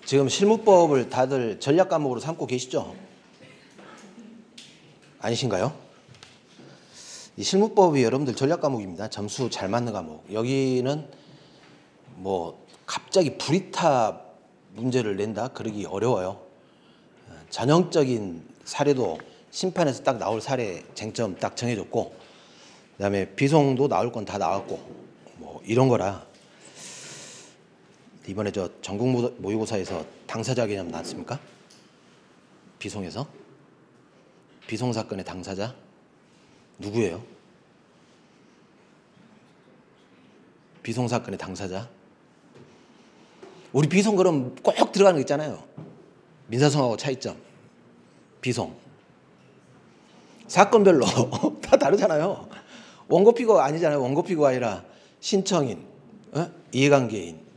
지금 실무법을 다들 전략 과목으로 삼고 계시죠? 아니신가요? 이 실무법이 여러분들 전략 과목입니다. 점수 잘 맞는 과목. 여기는 뭐 갑자기 불이타 문제를 낸다? 그러기 어려워요. 전형적인 사례도 심판에서 딱 나올 사례 쟁점 딱 정해졌고, 그다음에 비송도 나올 건 다 나왔고, 뭐 이런 거라. 이번에 저 전국 모의고사에서 당사자 개념 나왔습니까? 비송에서? 비송 사건의 당사자 누구예요? 비송 사건의 당사자? 우리 비송 그럼 꼭 들어가는 거 있잖아요. 민사송하고 차이점. 비송. 사건별로 다 다르잖아요. 원고 피고가 아니잖아요. 원고 피고가 아니라 신청인, 이해관계인,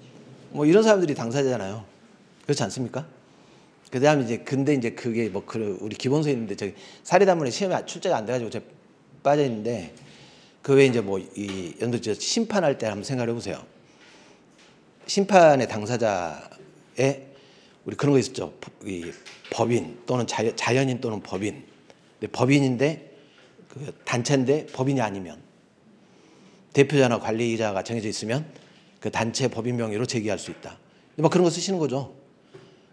뭐 이런 사람들이 당사자잖아요. 그렇지 않습니까? 그다음에 이제 근데 이제 그게 뭐 우리 기본서에 있는데 저기 사례단문에 시험에 출제가 안 돼가지고 제가 빠져 있는데 그 외에 이제 뭐 이 연도 저 심판할 때 한번 생각해 보세요. 심판의 당사자에 우리 그런 거 있었죠. 이 법인 또는 자연인 또는 법인. 근데 법인인데 그 단체인데 법인이 아니면 대표자나 관리자가 정해져 있으면 그 단체 법인 명의로 제기할 수 있다. 뭐 그런 거 쓰시는 거죠.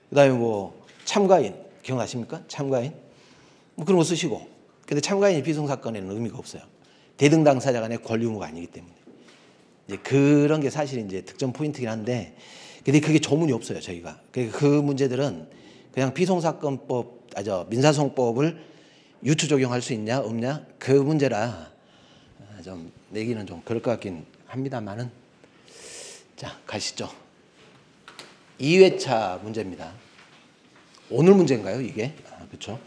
그다음에 뭐 참가인 기억나십니까? 참가인 뭐 그런 거 쓰시고. 근데 참가인이 비송 사건에는 의미가 없어요. 대등 당사자 간의 권리 의무가 아니기 때문에 이제 그런 게 사실 이제 득점 포인트긴 한데, 근데 그게 조문이 없어요 저희가. 그 문제들은 그냥 비송 사건법, 민사송법을 유추 적용할 수 있냐 없냐 그 문제라 좀 내기는 좀 그럴 것 같긴 합니다만은. 자, 가시죠. 2회차 문제입니다. 오늘 문제인가요, 이게? 그렇죠.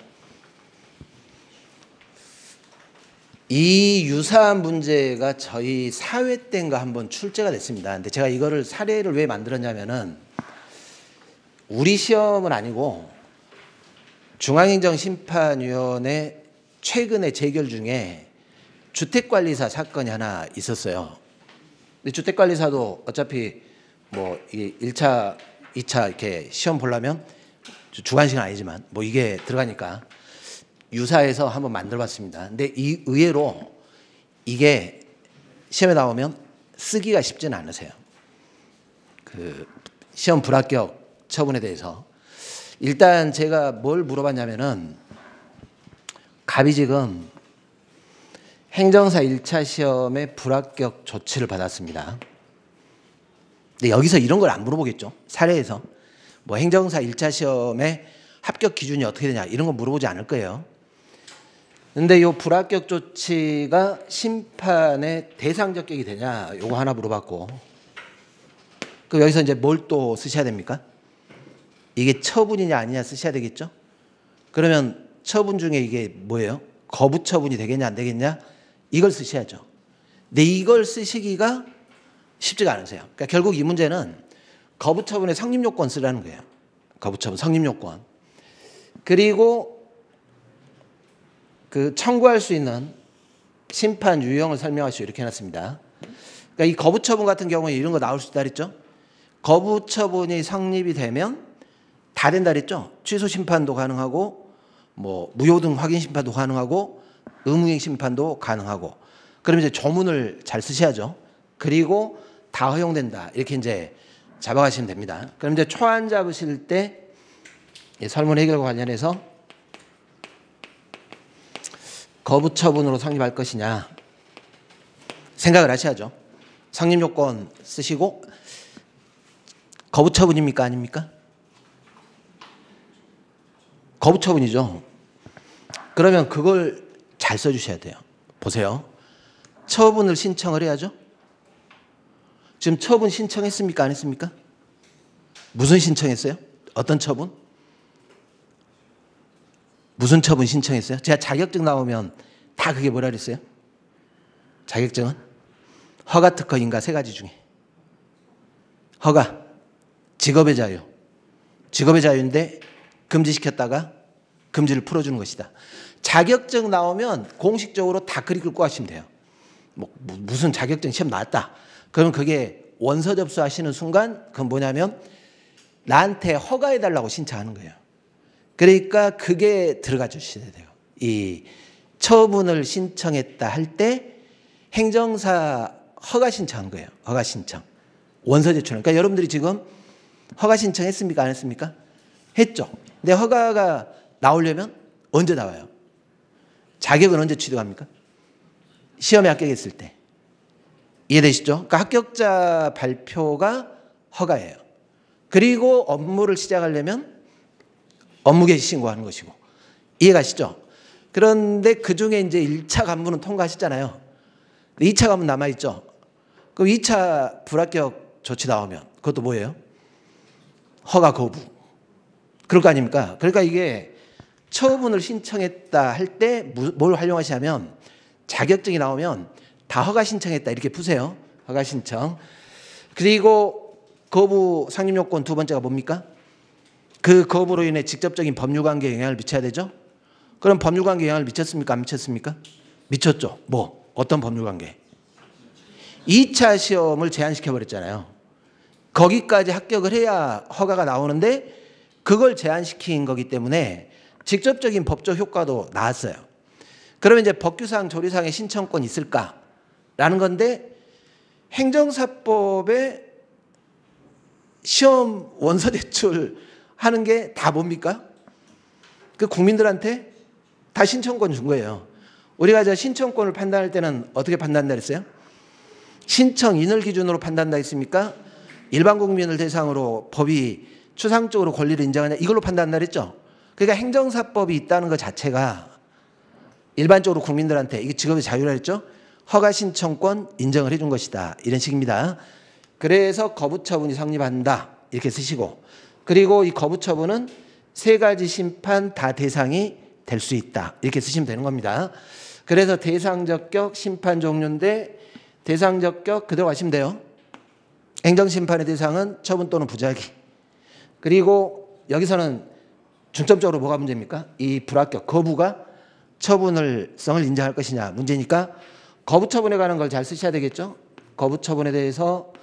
이 유사한 문제가 저희 4회 때인가 한번 출제가 됐습니다. 근데 제가 이거를 사례를 왜 만들었냐면은 우리 시험은 아니고 중앙행정심판위원회 최근의 재결 중에 주택관리사 사건이 하나 있었어요. 근데 주택관리사도 어차피 뭐 이게 1차, 2차 이렇게 시험 보려면 주관식은 아니지만 뭐 이게 들어가니까 유사해서 한번 만들어봤습니다. 근데 이 의외로 이게 시험에 나오면 쓰기가 쉽지는 않으세요. 그 시험 불합격 처분에 대해서 일단 제가 뭘 물어봤냐면은 갑이 지금 행정사 1차 시험에 불합격 조치를 받았습니다. 근데 여기서 이런 걸 안 물어보겠죠. 사례에서. 뭐 행정사 1차 시험에 합격 기준이 어떻게 되냐 이런 거 물어보지 않을 거예요. 근데 이 불합격 조치가 심판의 대상 적격이 되냐 요거 하나 물어봤고, 그럼 여기서 이제 뭘 또 쓰셔야 됩니까? 이게 처분이냐 아니냐 쓰셔야 되겠죠. 그러면 처분 중에 이게 뭐예요? 거부 처분이 되겠냐 안 되겠냐 이걸 쓰셔야죠. 근데 이걸 쓰시기가 쉽지가 않으세요. 그러니까 결국 이 문제는 거부 처분의 성립 요건 쓰라는 거예요. 거부 처분 성립 요건. 그리고 그 청구할 수 있는 심판 유형을 설명하시오 이렇게 해놨습니다. 그러니까 이 거부 처분 같은 경우에 이런 거 나올 수 있다 그랬죠. 거부 처분이 성립이 되면 다 된다 그랬죠. 취소 심판도 가능하고 뭐 무효 등 확인 심판도 가능하고 의무이행 심판도 가능하고. 그러면 이제 조문을 잘 쓰셔야죠. 그리고 다 허용된다 이렇게 이제 잡아가시면 됩니다. 그럼 이제 초안 잡으실 때 설문 해결과 관련해서 거부 처분으로 성립할 것이냐 생각을 하셔야죠. 성립 요건 쓰시고 거부 처분입니까 아닙니까? 거부 처분이죠. 그러면 그걸 잘 써주셔야 돼요. 보세요. 처분을 신청을 해야죠. 지금 처분 신청했습니까? 안 했습니까? 무슨 신청했어요? 어떤 처분? 무슨 처분 신청했어요? 제가 자격증 나오면 다 그게 뭐라 그랬어요? 자격증은? 허가 특허인가 세 가지 중에. 허가, 직업의 자유. 직업의 자유인데 금지시켰다가 금지를 풀어주는 것이다. 자격증 나오면 공식적으로 다 그리 긁고 하시면 돼요. 뭐 무슨 자격증 시험 나왔다. 그러면 그게 원서 접수하시는 순간 그건 뭐냐면 나한테 허가해달라고 신청하는 거예요. 그러니까 그게 들어가 주셔야 돼요. 이 처분을 신청했다 할 때 행정사 허가 신청한 거예요. 허가 신청. 원서 제출. 그러니까 여러분들이 지금 허가 신청했습니까? 안 했습니까? 했죠. 근데 허가가 나오려면 언제 나와요? 자격은 언제 취득합니까? 시험에 합격했을 때. 이해되시죠? 그러니까 합격자 발표가 허가예요. 그리고 업무를 시작하려면 업무 개시 신고하는 것이고. 이해가시죠? 그런데 그중에 이제 1차 간부는 통과하셨잖아요. 2차 간부 남아있죠? 그럼 2차 불합격 조치 나오면 그것도 뭐예요? 허가 거부. 그럴 거 아닙니까? 그러니까 이게 처분을 신청했다 할 때 뭘 활용하시냐면 자격증이 나오면 다 허가 신청했다 이렇게 푸세요. 허가 신청. 그리고 거부 상립 요건 두 번째가 뭡니까? 그 거부로 인해 직접적인 법률관계에 영향을 미쳐야 되죠? 그럼 법률관계에 영향을 미쳤습니까? 안 미쳤습니까? 미쳤죠. 뭐? 어떤 법률관계? 2차 시험을 제한시켜버렸잖아요. 거기까지 합격을 해야 허가가 나오는데 그걸 제한시킨 거기 때문에 직접적인 법적 효과도 나왔어요. 그러면 이제 법규상 조리상의 신청권이 있을까라는 건데 행정사법에 시험 원서 제출하는 게 다 뭡니까? 그 국민들한테 다 신청권 준 거예요. 우리가 저 신청권을 판단할 때는 어떻게 판단한다 했어요? 신청인을 기준으로 판단한다 했습니까? 일반 국민을 대상으로 법이 추상적으로 권리를 인정하냐 이걸로 판단한다 했죠. 그러니까 행정사법이 있다는 것 자체가 일반적으로 국민들한테 이게 직업의 자유라 했죠. 허가 신청권 인정을 해준 것이다. 이런 식입니다. 그래서 거부처분이 성립한다. 이렇게 쓰시고 그리고 이 거부처분은 세 가지 심판 다 대상이 될 수 있다. 이렇게 쓰시면 되는 겁니다. 그래서 대상적격 심판 종류인데 대상적격 그대로 가시면 돼요. 행정심판의 대상은 처분 또는 부작위. 그리고 여기서는 중점적으로 뭐가 문제입니까? 이 불합격, 거부가 처분을성을 인정할 것이냐 문제니까 거부처분에 관한 걸 잘 쓰셔야 되겠죠? 거부처분에 대해서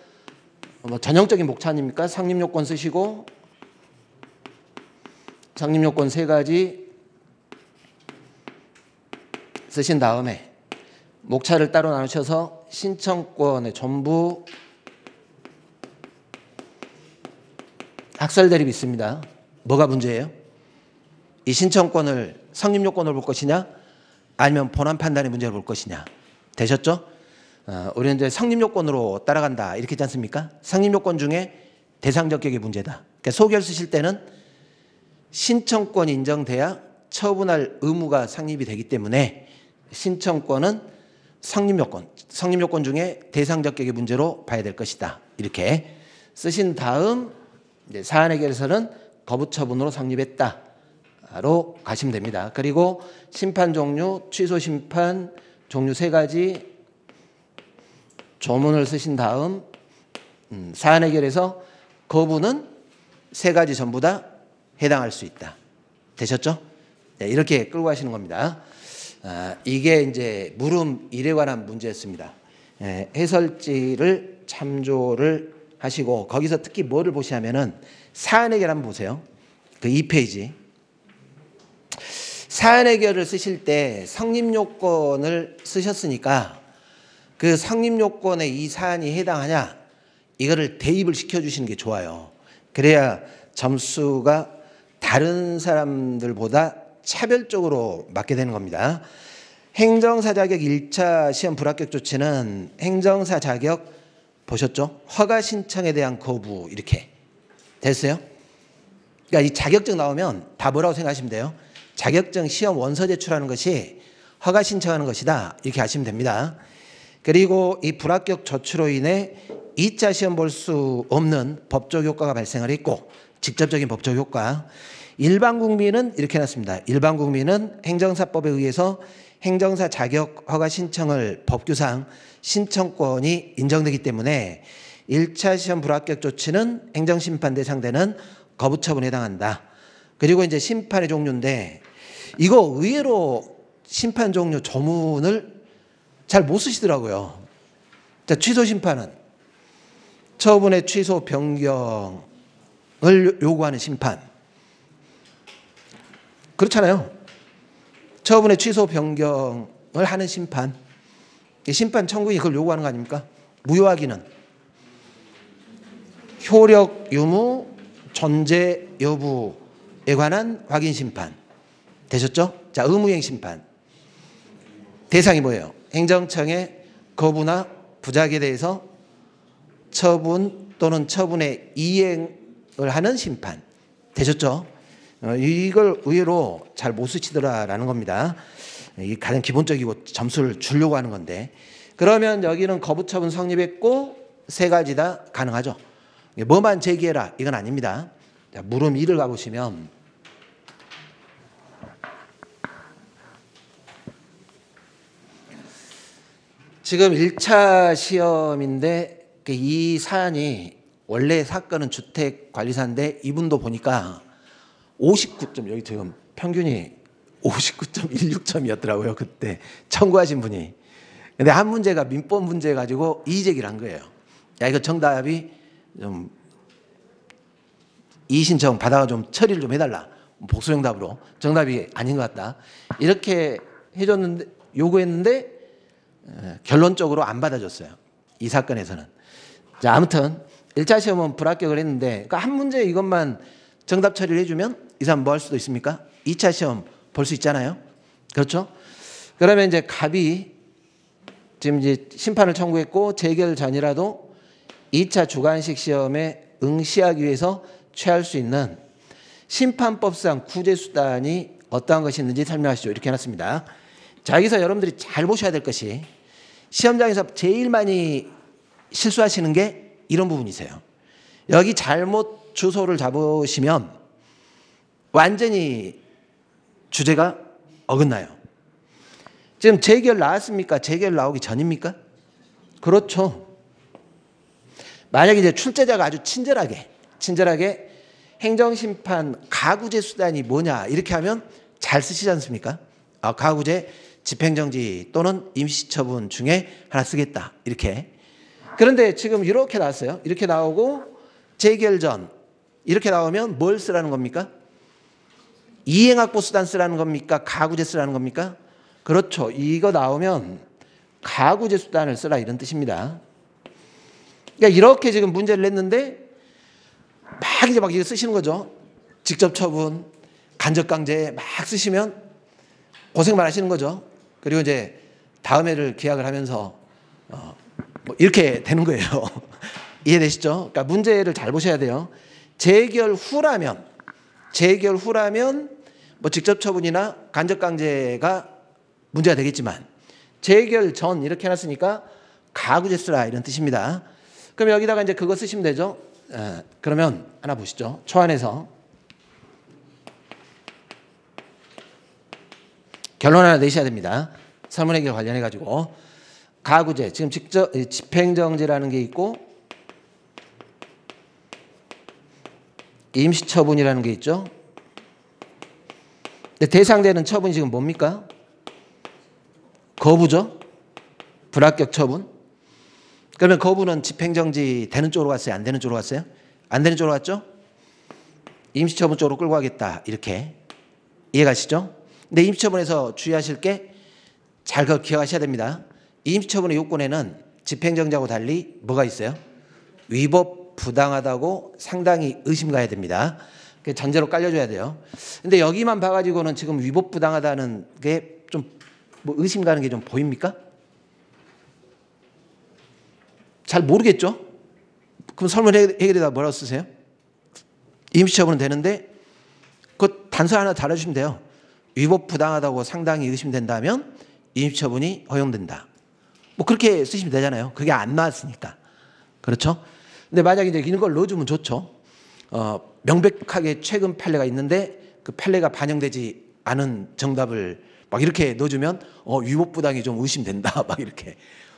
뭐 전형적인 목차 아닙니까? 상립요건 쓰시고 상립요건 세 가지 쓰신 다음에 목차를 따로 나누셔서 신청권의 전부 학설 대립이 있습니다. 뭐가 문제예요? 이 신청권을 성립요건으로 볼 것이냐 아니면 본안 판단의 문제로 볼 것이냐 되셨죠? 우리는 이제 성립요건으로 따라간다 이렇게 했지 않습니까? 성립요건 중에 대상적격의 문제다. 그러니까 소결 쓰실 때는 신청권이 인정돼야 처분할 의무가 성립이 되기 때문에 신청권은 성립요건 중에 대상적격의 문제로 봐야 될 것이다. 이렇게 쓰신 다음 이제 사안 해결에서는 거부처분으로 성립했다로 가시면 됩니다. 그리고 심판 종류, 취소 심판 종류 세 가지 조문을 쓰신 다음 사안 해결에서 거부는 세 가지 전부 다 해당할 수 있다. 되셨죠? 네, 이렇게 끌고 가시는 겁니다. 이게 이제 물음 1에 관한 문제였습니다. 해설지를 참조를 하시고 거기서 특히 뭐를 보시냐면은 사안 해결 한번 보세요. 그 2페이지. 사안 해결을 쓰실 때 성립요건을 쓰셨으니까 그 성립요건에 이 사안이 해당하냐 이거를 대입을 시켜주시는 게 좋아요. 그래야 점수가 다른 사람들보다 차별적으로 맞게 되는 겁니다. 행정사 자격 1차 시험 불합격 조치는 행정사 자격 보셨죠? 허가 신청에 대한 거부 이렇게 됐어요? 그러니까 이 자격증 나오면 다 뭐라고 생각하시면 돼요? 자격증 시험 원서 제출하는 것이 허가 신청하는 것이다. 이렇게 하시면 됩니다. 그리고 이 불합격 조치로 인해 2차 시험 볼 수 없는 법적 효과가 발생을 했고 직접적인 법적 효과. 일반 국민은 이렇게 해놨습니다. 일반 국민은 행정사법에 의해서 행정사 자격 허가 신청을 법규상 신청권이 인정되기 때문에 1차 시험 불합격 조치는 행정심판 대상되는 거부처분에 해당한다. 그리고 이제 심판의 종류인데 이거 의외로 심판 종류 조문을 잘 못 쓰시더라고요. 자, 취소 심판은 처분의 취소, 변경, 요구하는 심판. 그렇잖아요. 처분의 취소 변경을 하는 심판. 심판 청구인이 그걸 요구하는 거 아닙니까? 무효하기는 효력 유무 존재 여부에 관한 확인 심판. 되셨죠? 자, 의무이행 심판. 대상이 뭐예요? 행정청의 거부나 부작에 대해서 처분 또는 처분의 이행을 하는 심판. 되셨죠? 이걸 의외로 잘 못 쓰시더라라는 겁니다. 이게 가장 기본적이고 점수를 주려고 하는 건데, 그러면 여기는 거부처분 성립했고 세 가지 다 가능하죠. 뭐만 제기해라 이건 아닙니다. 자, 물음 2를 가보시면 지금 1차 시험인데 이 사안이 원래 사건은 주택관리사인데 이분도 보니까 59점, 여기 지금 평균이 59.16점이었더라고요. 그때 청구하신 분이. 근데 한 문제가 민법 문제 가지고 이의제기를 한 거예요. 야, 이거 정답이 좀 이의신청 받아가 좀 처리를 좀 해달라. 복수정답으로 정답이 아닌 것 같다. 이렇게 해줬는데, 요구했는데 결론적으로 안 받아줬어요. 이 사건에서는. 자, 아무튼 1차 시험은 불합격을 했는데, 그러니까 한 문제 이것만 정답 처리를 해주면 이 사람 뭐 할 수도 있습니까? 2차 시험 볼 수 있잖아요. 그렇죠? 그러면 이제 갑이 지금 이제 심판을 청구했고 재결 전이라도 2차 주관식 시험에 응시하기 위해서 취할 수 있는 심판법상 구제 수단이 어떠한 것이 있는지 설명하시죠. 이렇게 해놨습니다. 자, 여기서 여러분들이 잘 보셔야 될 것이 시험장에서 제일 많이 실수하시는 게 이런 부분이세요. 여기 잘못 주소를 잡으시면 완전히 주제가 어긋나요. 지금 재결 나왔습니까? 재결 나오기 전입니까? 그렇죠. 만약에 이제 출제자가 아주 친절하게 행정심판 가구제 수단이 뭐냐 이렇게 하면 잘 쓰시지 않습니까? 가구제 집행정지 또는 임시처분 중에 하나 쓰겠다 이렇게. 그런데 지금 이렇게 나왔어요. 이렇게 나오고 재결 전 이렇게 나오면 뭘 쓰라는 겁니까? 이행확보 수단 쓰라는 겁니까? 가구제 쓰라는 겁니까? 그렇죠. 이거 나오면 가구제 수단을 쓰라 이런 뜻입니다. 그러니까 이렇게 지금 문제를 냈는데 막 이거 쓰시는 거죠. 직접 처분, 간접 강제 막 쓰시면 고생만 하시는 거죠. 그리고 이제 다음 해를 기약을 하면서 뭐 이렇게 되는 거예요. 이해되시죠? 그러니까 문제를 잘 보셔야 돼요. 재결 후라면 뭐 직접 처분이나 간접 강제가 문제가 되겠지만 재결 전 이렇게 해놨으니까 가구제 쓰라 이런 뜻입니다. 그럼 여기다가 이제 그거 쓰시면 되죠. 그러면 하나 보시죠. 초안에서 결론 하나 내셔야 됩니다. 설문 해결 관련해 가지고 가구제 지금 직접 집행정지라는 게 있고 임시처분이라는 게 있죠. 근데 대상되는 처분이 지금 뭡니까? 거부죠. 불합격 처분. 그러면 거부는 집행정지 되는 쪽으로 갔어요? 안 되는 쪽으로 갔어요? 안 되는 쪽으로 갔죠? 임시처분 쪽으로 끌고 가겠다. 이렇게. 이해가시죠? 근데 임시처분에서 주의하실 게 잘 기억하셔야 됩니다. 임시처분의 요건에는 집행정지하고 달리 뭐가 있어요? 위법 부당하다고 상당히 의심 가야 됩니다. 전제로 깔려줘야 돼요. 근데 여기만 봐가지고는 지금 위법 부당하다는 게 좀 뭐 의심 가는 게 좀 보입니까? 잘 모르겠죠? 그럼 설문 해결에다 뭐라고 쓰세요? 임시처분은 되는데 그 단서 하나 달아주시면 돼요. 위법 부당하다고 상당히 의심된다면 임시처분이 허용된다. 뭐 그렇게 쓰시면 되잖아요. 그게 안 나왔으니까. 그렇죠? 근데 만약에 이제 이런 걸 넣어주면 좋죠. 명백하게 최근 판례가 있는데 그 판례가 반영되지 않은 정답을 막 이렇게 넣어주면 위법 부당이 좀 의심된다. 막 이렇게.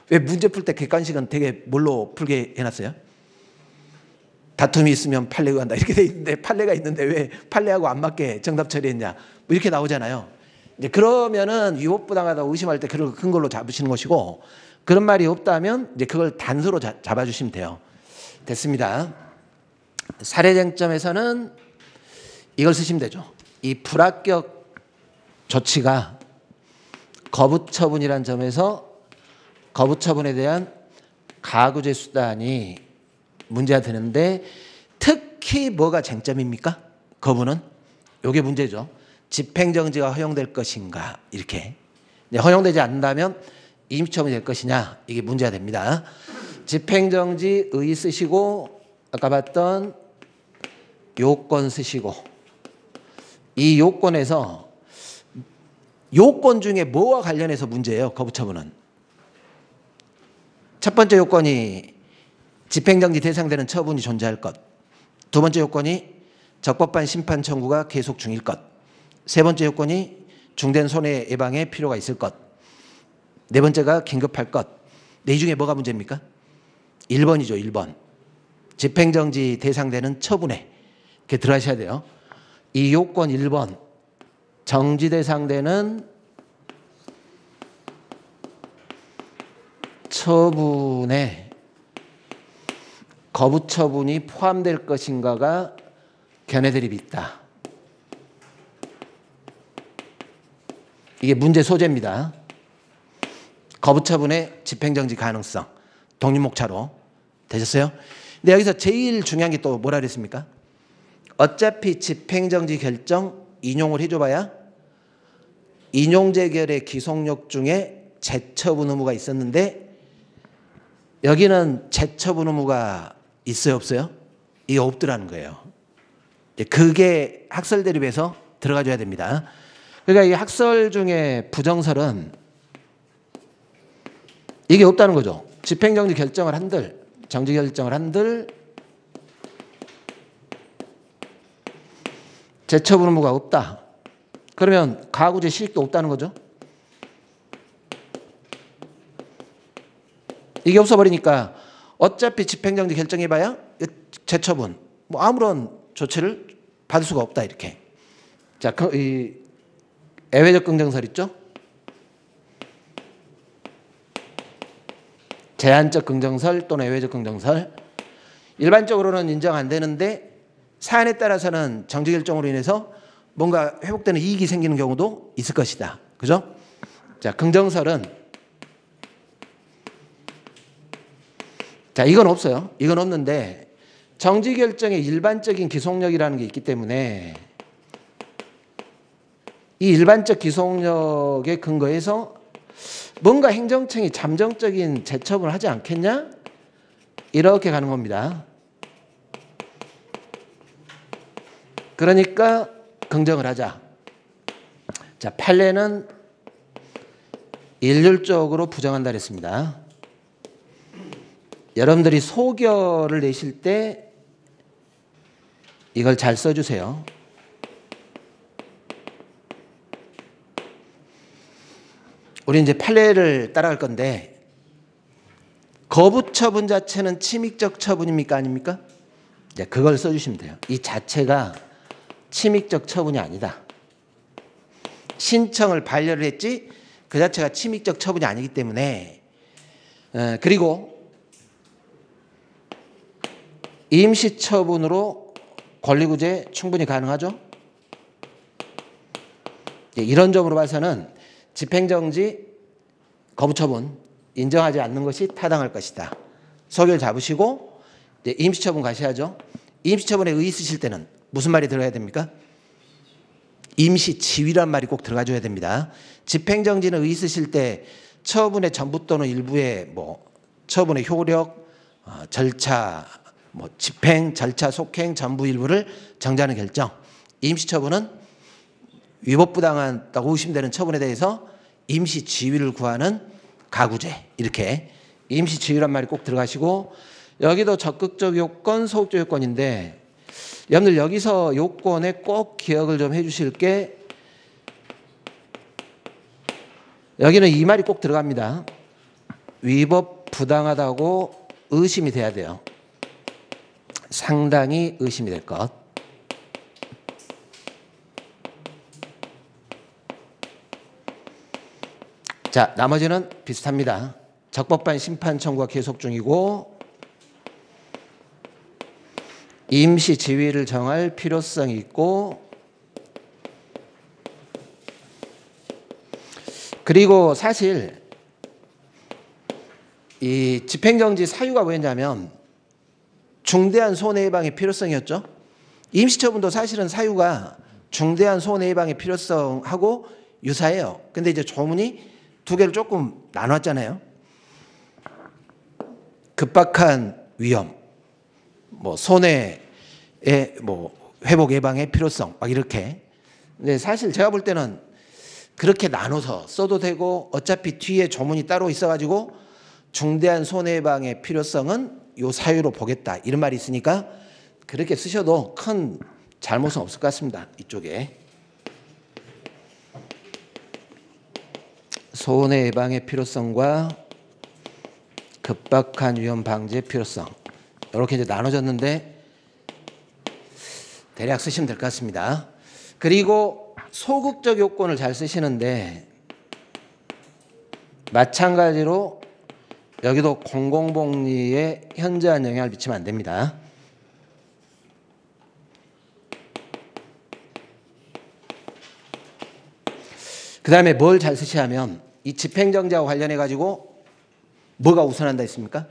왜 문제 풀 때 객관식은 되게 뭘로 풀게 해놨어요? 다툼이 있으면 판례 의한다 이렇게 돼 있는데 판례가 있는데 왜 판례하고 안 맞게 정답 처리했냐 뭐 이렇게 나오잖아요. 이제 그러면은 위법 부당하다고 의심할 때 그걸 큰 걸로 잡으시는 것이고 그런 말이 없다면 이제 그걸 단서로 잡아주시면 돼요. 됐습니다. 사례쟁점에서는 이걸 쓰시면 되죠. 이 불합격 조치가 거부처분이란 점에서 거부처분에 대한 가구제 수단이 문제가 되는데 특히 뭐가 쟁점입니까? 거부는 이게 문제죠. 집행정지가 허용될 것인가 이렇게. 허용되지 않는다면 임시처분이 될 것이냐 이게 문제가 됩니다. 집행정지 의 쓰시고 아까 봤던 요건 쓰시고 이 요건에서 요건 중에 뭐와 관련해서 문제예요? 거부처분은. 첫 번째 요건이 집행정지 대상되는 처분이 존재할 것. 두 번째 요건이 적법한 심판 청구가 계속 중일 것. 세 번째 요건이 중대한 손해 예방에 필요가 있을 것. 네 번째가 긴급할 것. 이 중에 뭐가 문제입니까? 1번이죠. 1번. 집행정지 대상되는 처분에 이렇게 들어가셔야 돼요. 이 요건 1번 정지 대상되는 처분에 거부 처분이 포함될 것인가가 견해 대립이 있다. 이게 문제 소재입니다. 거부 처분의 집행정지 가능성 독립목차로 되셨어요? 근데 여기서 제일 중요한 게 또 뭐라 그랬습니까? 어차피 집행정지 결정 인용을 해줘봐야 인용재결의 기속력 중에 재처분 의무가 있었는데 여기는 재처분 의무가 있어요 없어요? 이게 없더라는 거예요. 그게 학설 대립에서 들어가줘야 됩니다. 그러니까 이 학설 중에 부정설은 이게 없다는 거죠. 집행정지 결정을 한들 정지 결정을 한들 재처분 의무가 없다. 그러면 가구제 실익도 없다는 거죠. 이게 없어버리니까 어차피 집행정지 결정해봐야 재처분 뭐 아무런 조치를 받을 수가 없다 이렇게. 자, 이 애외적 긍정설 있죠? 제한적 긍정설 또는 애외적 긍정설. 일반적으로는 인정 안 되는데 사안에 따라서는 정지 결정으로 인해서 뭔가 회복되는 이익이 생기는 경우도 있을 것이다. 그죠? 자, 긍정설은 자, 이건 없어요. 이건 없는데 정지 결정의 일반적인 기속력이라는 게 있기 때문에 이 일반적 기속력에 근거해서 뭔가 행정청이 잠정적인 재처분을 하지 않겠냐? 이렇게 가는 겁니다. 그러니까 긍정을 하자. 자, 판례는 일률적으로 부정한다 그랬습니다. 여러분들이 소결을 내실 때 이걸 잘 써주세요. 우리 이제 판례를 따라갈 건데 거부 처분 자체는 침익적 처분입니까 아닙니까? 이제 그걸 써주시면 돼요. 이 자체가 침익적 처분이 아니다. 신청을 반려를 했지 그 자체가 침익적 처분이 아니기 때문에 그리고 임시처분으로 권리구제 충분히 가능하죠. 이런 점으로 봐서는 집행정지 거부처분 인정하지 않는 것이 타당할 것이다. 소결 잡으시고 임시처분 가셔야죠. 임시처분에 의의 쓰실 때는 무슨 말이 들어가야 됩니까? 임시지위란 말이 꼭 들어가줘야 됩니다. 집행정지는 의의 쓰실 때 처분의 전부 또는 일부의 뭐 처분의 효력, 절차, 뭐 집행, 절차, 속행, 전부 일부를 정지하는 결정. 임시처분은 위법부당하다고 의심되는 처분에 대해서 임시지위를 구하는 가구제. 이렇게 임시지위란 말이 꼭 들어가시고 여기도 적극적 요건, 소극적 요건인데 여러분들 여기서 요건에 꼭 기억을 좀 해주실 게 여기는 이 말이 꼭 들어갑니다. 위법 부당하다고 의심이 돼야 돼요. 상당히 의심이 될 것. 자, 나머지는 비슷합니다. 적법한 심판 청구가 계속 중이고 임시 지위를 정할 필요성이 있고, 그리고 사실 이 집행정지 사유가 뭐였냐면 중대한 손해예방의 필요성이었죠. 임시처분도 사실은 사유가 중대한 손해예방의 필요성하고 유사해요. 근데 이제 조문이 두 개를 조금 나눴잖아요. 급박한 위험, 뭐 손해의 뭐 회복 예방의 필요성, 막 이렇게. 근데 사실 제가 볼 때는 그렇게 나눠서 써도 되고, 어차피 뒤에 조문이 따로 있어가지고 중대한 손해예방의 필요성은 요 사유로 보겠다 이런 말이 있으니까 그렇게 쓰셔도 큰 잘못은 없을 것 같습니다. 이쪽에 손해예방의 필요성과 급박한 위험 방지의 필요성, 이렇게 이제 나눠졌는데 대략 쓰시면 될 것 같습니다. 그리고 소극적 요건을 잘 쓰시는데 마찬가지로 여기도 공공복리에 현저한 영향을 미치면 안 됩니다. 그 다음에 뭘 잘 쓰시냐면 이 집행정지와 관련해 가지고 뭐가 우선한다 했습니까?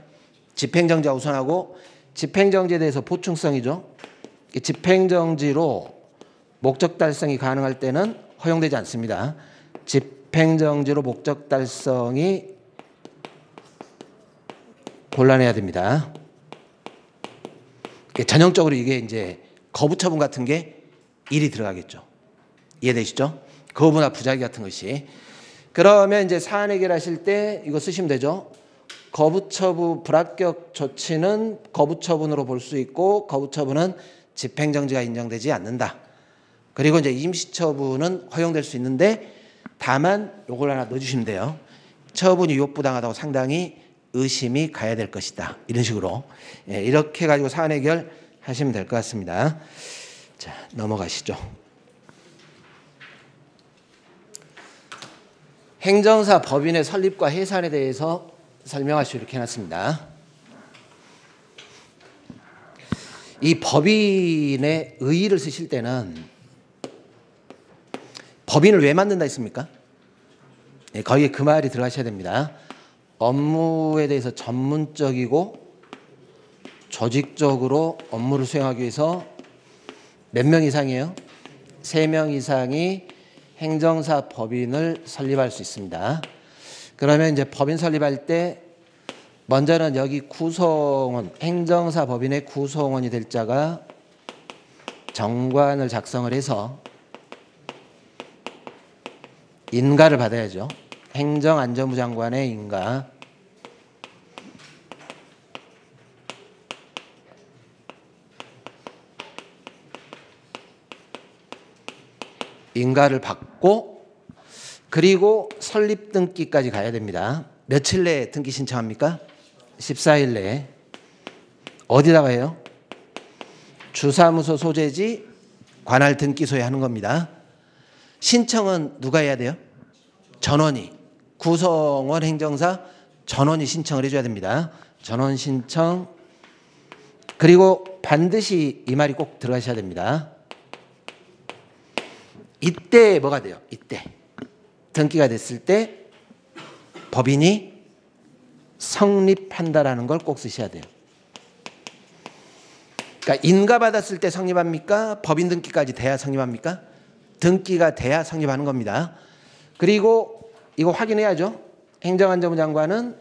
집행정지가 우선하고, 집행정지에 대해서 보충성이죠. 집행정지로 목적 달성이 가능할 때는 허용되지 않습니다. 집행정지로 목적 달성이 곤란해야 됩니다. 전형적으로 이게 이제 거부처분 같은 게 일이 들어가겠죠. 이해되시죠? 거부나 부작위 같은 것이. 그러면 이제 사안 해결하실 때 이거 쓰시면 되죠. 거부처분 불합격 조치는 거부처분으로 볼 수 있고, 거부처분은 집행정지가 인정되지 않는다. 그리고 이제 임시처분은 허용될 수 있는데, 다만 요걸 하나 넣어주시면 돼요. 처분이 위법부당하다고 상당히 의심이 가야 될 것이다. 이런 식으로. 예, 이렇게 가지고 사안 해결 하시면 될 것 같습니다. 자, 넘어가시죠. 행정사 법인의 설립과 해산에 대해서 설명하시오 이렇게 해놨습니다. 이 법인의 의의를 쓰실 때는 법인을 왜 만든다 했습니까? 네, 거기에 그 말이 들어가셔야 됩니다. 업무에 대해서 전문적이고 조직적으로 업무를 수행하기 위해서 몇 명 이상이에요? 3명 이상이 행정사 법인을 설립할 수 있습니다. 그러면 이제 법인 설립할 때 먼저는 여기 구성원, 행정사 법인의 구성원이 될 자가 정관을 작성을 해서 인가를 받아야죠. 행정안전부 장관의 인가. 인가를 받고, 그리고 설립 등기까지 가야 됩니다. 며칠 내에 등기 신청합니까? 14일 내에. 어디다가 해요? 주사무소 소재지 관할 등기소에 하는 겁니다. 신청은 누가 해야 돼요? 전원이. 구성원 행정사 전원이 신청을 해줘야 됩니다. 전원 신청. 그리고 반드시 이 말이 꼭 들어가셔야 됩니다. 이때 뭐가 돼요? 이때 등기가 됐을 때 법인이 성립한다라는 걸 꼭 쓰셔야 돼요. 그러니까 인가받았을 때 성립합니까? 법인 등기까지 돼야 성립합니까? 등기가 돼야 성립하는 겁니다. 그리고 이거 확인해야죠. 행정안전부 장관은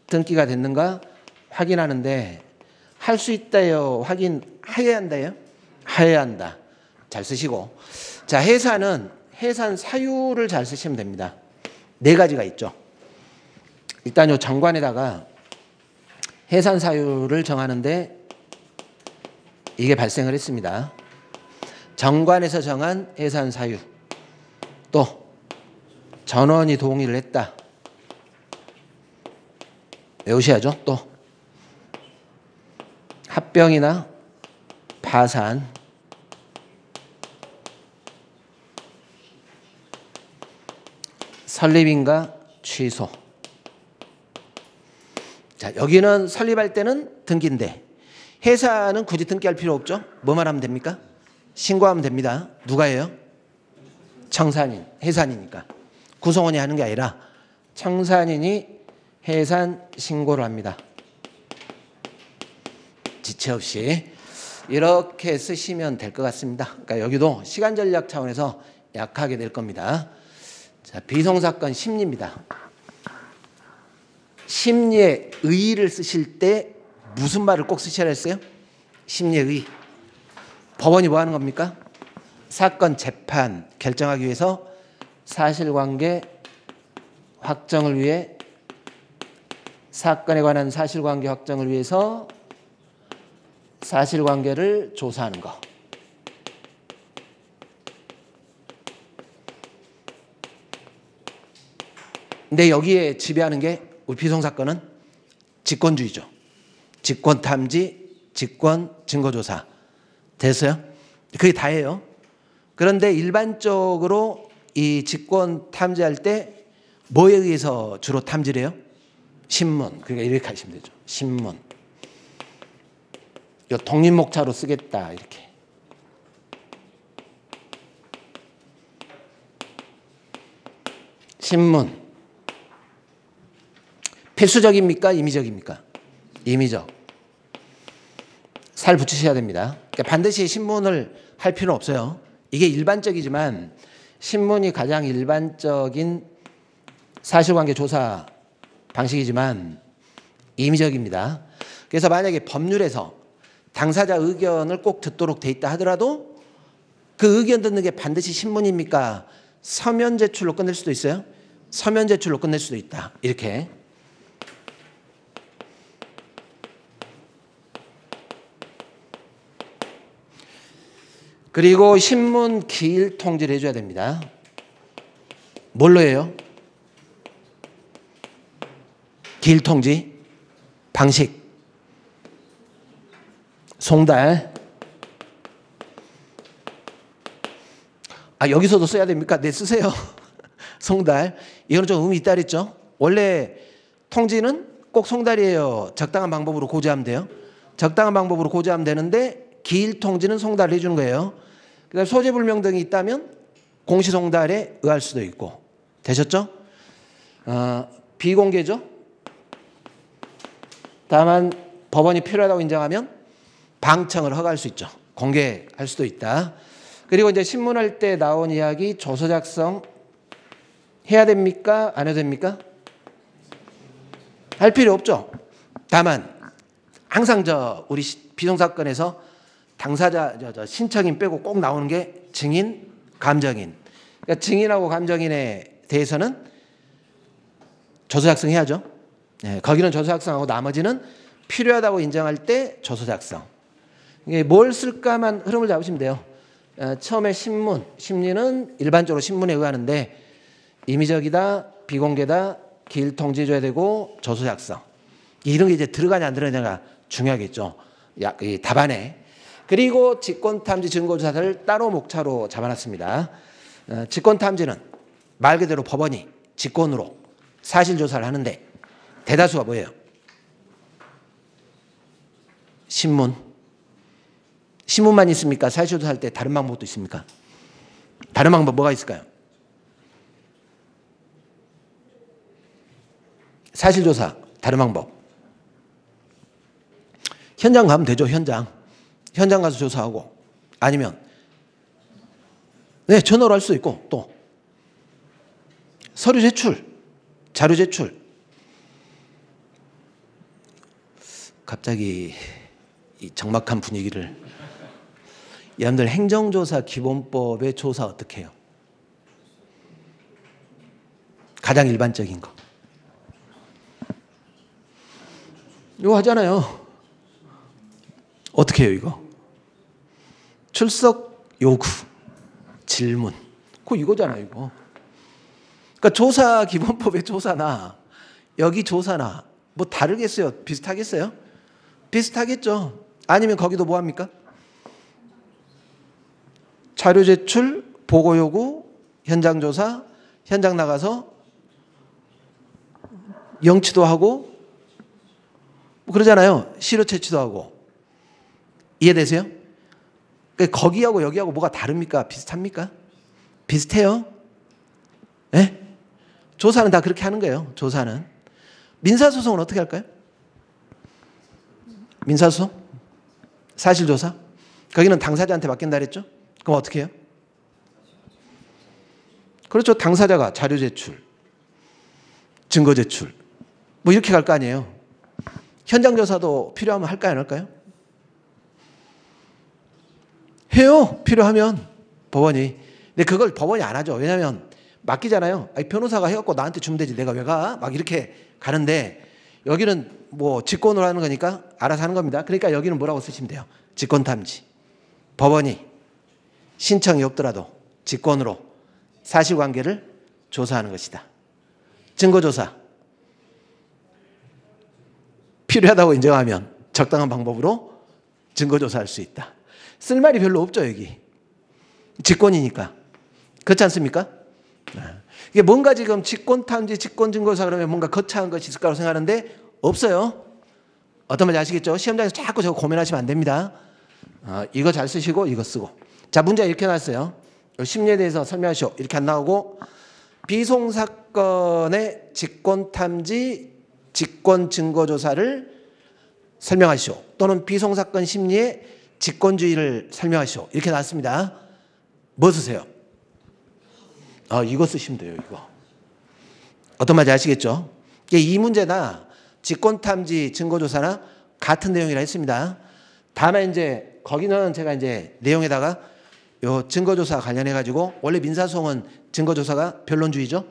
등기가 됐는가 확인하는데, 할 수 있다요? 확인해야 한다요? 해야 한다. 잘 쓰시고. 자, 해산은 해산 사유를 잘 쓰시면 됩니다. 4가지가 있죠. 일단 요 정관에다가 해산 사유를 정하는데 이게 발생을 했습니다. 정관에서 정한 해산 사유. 또 전원이 동의를 했다. 외우셔야죠. 또 합병이나 파산, 설립인가 취소. 자, 여기는 설립할 때는 등기인데 해사는 굳이 등기할 필요 없죠. 뭐만 하면 됩니까? 신고하면 됩니다. 누가 해요? 청산인, 해산이니까. 구성원이 하는 게 아니라 청산인이 해산 신고를 합니다. 지체 없이 이렇게 쓰시면 될 것 같습니다. 그러니까 여기도 시간 전략 차원에서 약하게 될 겁니다. 자, 비송사건 심리입니다. 심리의 의의를 쓰실 때 무슨 말을 꼭 쓰셔야 했어요? 심리의 의의. 법원이 뭐 하는 겁니까? 사건 재판 결정하기 위해서 사실관계 확정을 위해 사건에 관한 사실관계 확정을 위해서 사실관계를 조사하는 거. 근데 여기에 지배하는 게 우리 비송사건은 직권주의죠. 직권탐지, 직권 증거조사. 됐어요? 그게 다예요. 그런데 일반적으로 이 직권 탐지할 때 뭐에 의해서 주로 탐지를 해요? 신문. 그러니까 이렇게 하시면 되죠. 신문. 이거 독립목차로 쓰겠다. 이렇게. 신문. 필수적입니까? 임의적입니까? 임의적. 살 붙이셔야 됩니다. 그러니까 반드시 신문을 할 필요는 없어요. 이게 일반적이지만 신문이 가장 일반적인 사실관계 조사 방식이지만 임의적입니다. 그래서 만약에 법률에서 당사자 의견을 꼭 듣도록 돼 있다 하더라도 그 의견 듣는 게 반드시 신문입니까? 서면 제출로 끝낼 수도 있어요. 서면 제출로 끝낼 수도 있다. 이렇게. 그리고 신문 기일 통지를 해줘야 됩니다. 뭘로 해요? 기일 통지 방식 송달. 아, 여기서도 써야 됩니까? 네, 쓰세요. 송달. 이거는 좀 의미 있다 그랬죠? 원래 통지는 꼭 송달이에요. 적당한 방법으로 고지하면 돼요. 적당한 방법으로 고지하면 되는데 기일 통지는 송달을 해주는 거예요. 그다음에 소재불명 등이 있다면 공시송달에 의할 수도 있고. 되셨죠? 비공개죠? 다만 법원이 필요하다고 인정하면 방청을 허가할 수 있죠. 공개할 수도 있다. 그리고 이제 신문할 때 나온 이야기 조서 작성 해야 됩니까? 안 해도 됩니까? 할 필요 없죠. 다만 항상 우리 비송사건에서 당사자 신청인 빼고 꼭 나오는 게 증인, 감정인. 그러니까 증인하고 감정인에 대해서는 조서 작성해야죠. 네, 거기는 조서 작성하고 나머지는 필요하다고 인정할 때 조서 작성. 이게 뭘 쓸까만 흐름을 잡으시면 돼요. 처음에 신문, 심리는 일반적으로 신문에 의하는데 임의적이다, 비공개다, 기일 통지해줘야 되고 조서 작성. 이런 게 이제 들어가냐 안 들어가냐가 중요하겠죠. 이 답안에. 그리고 직권탐지 증거조사를 따로 목차로 잡아놨습니다. 직권탐지는 말 그대로 법원이 직권으로 사실조사를 하는데 대다수가 뭐예요? 신문. 신문만 있습니까? 사실조사할 때 다른 방법도 있습니까? 다른 방법 뭐가 있을까요? 사실조사 다른 방법. 현장 가면 되죠. 현장 가서 조사하고 아니면 네, 전화로 할 수도 있고 또 서류 제출, 자료 제출. 갑자기 이 적막한 분위기를 여러분들 행정조사 기본법의 조사 어떻게 해요? 가장 일반적인 거. 이거 하잖아요. 어떻게 해요 이거? 출석 요구, 질문. 그거 이거잖아요 이거. 그러니까 조사 기본법의 조사나 여기 조사나 뭐 다르겠어요? 비슷하겠어요? 비슷하겠죠. 아니면 거기도 뭐 합니까? 자료 제출, 보고 요구, 현장 조사, 현장 나가서 영치도 하고 뭐 그러잖아요. 시료 채취도 하고. 이해되세요? 거기하고 여기하고 뭐가 다릅니까? 비슷합니까? 비슷해요. 네? 조사는 다 그렇게 하는 거예요. 조사는. 민사소송은 어떻게 할까요? 민사소송? 사실조사? 거기는 당사자한테 맡긴다 그랬죠? 그럼 어떻게 해요? 그렇죠. 당사자가 자료 제출, 증거 제출 뭐 이렇게 갈 거 아니에요. 현장 조사도 필요하면 할까요? 안 할까요? 해요. 필요하면 법원이. 근데 그걸 법원이 안 하죠. 왜냐하면 맡기잖아요. 아니, 변호사가 해갖고 나한테 주면 되지 내가 왜 가? 막 이렇게 가는데 여기는 뭐 직권으로 하는 거니까 알아서 하는 겁니다. 그러니까 여기는 뭐라고 쓰시면 돼요. 직권탐지. 법원이 신청이 없더라도 직권으로 사실관계를 조사하는 것이다. 증거조사. 필요하다고 인정하면 적당한 방법으로 증거조사할 수 있다. 쓸 말이 별로 없죠, 여기. 직권이니까. 그렇지 않습니까? 이게 뭔가 지금 직권탐지, 직권증거조사 그러면 뭔가 거창한 것이 있을 거라고 생각하는데 없어요. 어떤 말인지 아시겠죠? 시험장에서 자꾸 저거 고민하시면 안 됩니다. 이거 잘 쓰시고 이거 쓰고. 자, 문제 이렇게 나왔어요. 심리에 대해서 설명하시오. 이렇게 안 나오고 비송사건의 직권탐지, 직권증거조사를 설명하시오. 또는 비송사건 심리의 직권주의를 설명하시오. 이렇게 나왔습니다. 뭐 쓰세요? 이거 쓰시면 돼요. 이거. 어떤 말인지 아시겠죠? 이 문제나 직권탐지, 증거조사나 같은 내용이라 했습니다. 다만 이제 거기는 제가 이제 내용에다가 요 증거조사 관련해 가지고 원래 민사소송은 증거조사가 변론주의죠.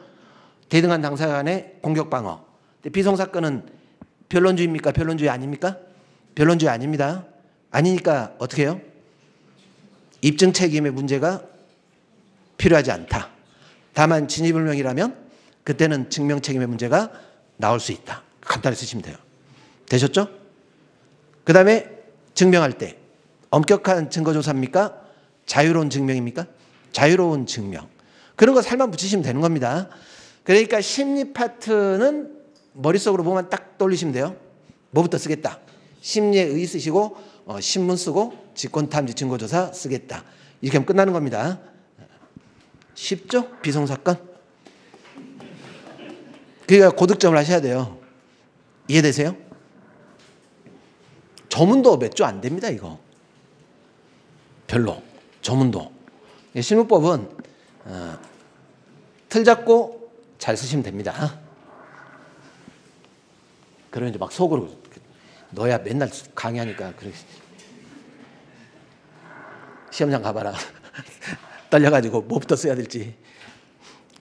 대등한 당사자 간의 공격방어. 비송사건은 변론주의입니까? 변론주의 아닙니까? 변론주의 아닙니다. 아니니까 어떻게 해요? 입증 책임의 문제가 필요하지 않다. 다만 진위불명이라면 그때는 증명 책임의 문제가 나올 수 있다. 간단히 쓰시면 돼요. 되셨죠? 그 다음에 증명할 때 엄격한 증거조사입니까? 자유로운 증명입니까? 자유로운 증명. 그런 거 살만 붙이시면 되는 겁니다. 그러니까 심리 파트는 머릿속으로 뭐만 딱 떠올리시면 돼요. 뭐부터 쓰겠다. 심리에 의 쓰시고 신문 쓰고 직권탐지 증거조사 쓰겠다. 이렇게 하면 끝나는 겁니다. 쉽죠? 비송사건. 그러니까 고득점을 하셔야 돼요. 이해되세요? 조문도 몇 조 안 됩니다. 이거. 별로. 조문도. 실무법은 틀 잡고 잘 쓰시면 됩니다. 그러면 이제 막 속으로 너야 맨날 강의하니까 그래. 시험장 가봐라. 떨려가지고 뭐부터 써야 될지.